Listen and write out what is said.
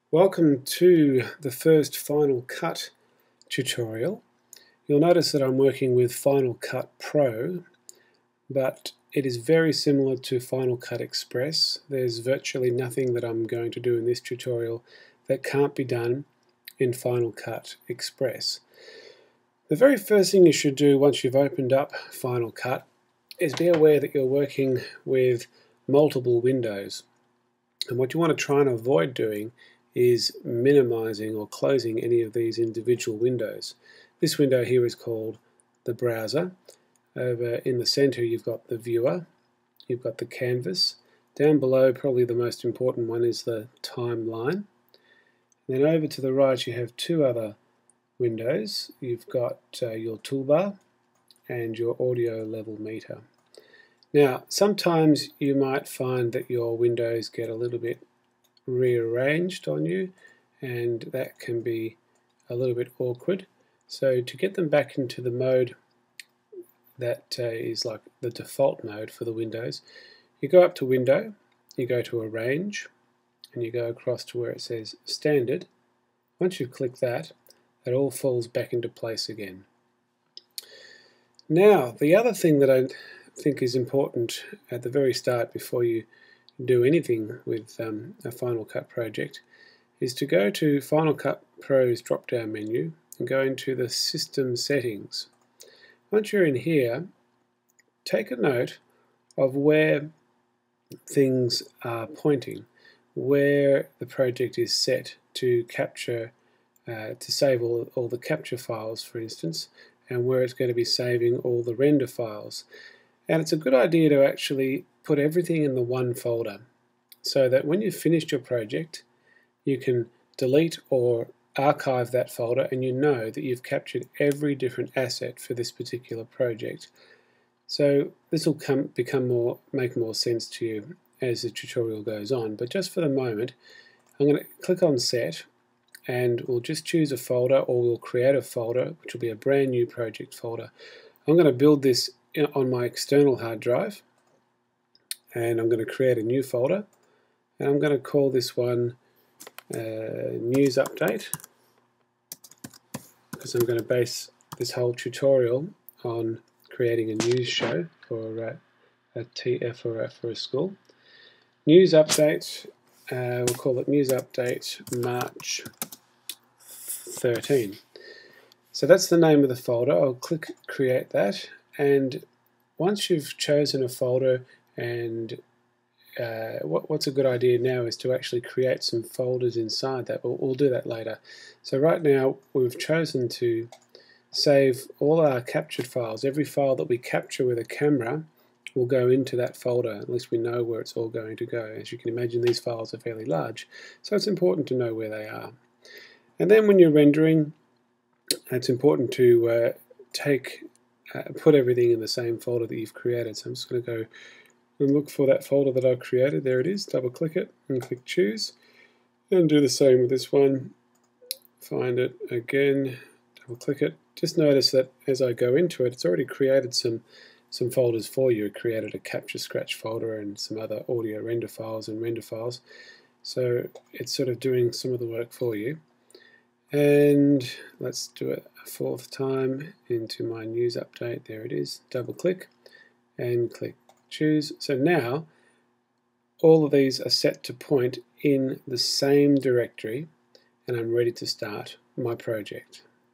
Welcome to the first Final Cut tutorial. You'll notice that I'm working with Final Cut Pro, but it is very similar to Final Cut Express. There's virtually nothing that I'm going to do in this tutorial that can't be done in Final Cut Express. The very first thing you should do once you've opened up Final Cut is be aware that you're working with multiple windows. And what you want to try and avoid doing is minimizing or closing any of these individual windows. This window here is called the browser. Over in the center you've got the viewer, you've got the canvas. Down below, probably the most important one is the timeline. Then over to the right you have two other windows. You've got your toolbar and your audio level meter. Now sometimes you might find that your windows get a little bit rearranged on you, and that can be a little bit awkward. So to get them back into the mode that is like the default mode for the windows, you go up to Window, you go to Arrange, and you go across to where it says Standard. Once you click that, it all falls back into place again. Now the other thing that I think is important at the very start before you do anything with a Final Cut project is to go to Final Cut Pro's drop-down menu and go into the System Settings. Once you're in here, take a note of where things are pointing, where the project is set to capture, to save all the capture files, for instance, and where it's going to be saving all the render files. And it's a good idea to actually put everything in the one folder so that when you've finished your project you can delete or archive that folder and you know that you've captured every different asset for this particular project. So this will make more sense to you as the tutorial goes on, but just for the moment I'm going to click on Set and we'll just choose a folder, or we'll create a folder which will be a brand new project folder. I'm going to build this on my external hard drive, and I'm going to create a new folder, and I'm going to call this one News Update, because I'm going to base this whole tutorial on creating a news show for a school. News Update, we'll call it News Update March 13. So that's the name of the folder. I'll click Create that, and once you've chosen a folder, and what's a good idea now is to actually create some folders inside that. We'll do that later. So right now we've chosen to save all our captured files. Every file that we capture with a camera will go into that folder. At least we know where it's all going to go. As you can imagine, these files are fairly large, so it's important to know where they are. And then when you're rendering, it's important to put everything in the same folder that you've created. So I'm just going to go and look for that folder that I've created. There it is. Double click it and click Choose, and do the same with this one. Find it again, double click it. Just notice that as I go into it, it's already created some folders for you. It created a capture scratch folder and some other audio render files and render files. So it's sort of doing some of the work for you. And let's do it a fourth time into my news update. There it is. Double click and click Choose. So now all of these are set to point in the same directory, and I'm ready to start my project.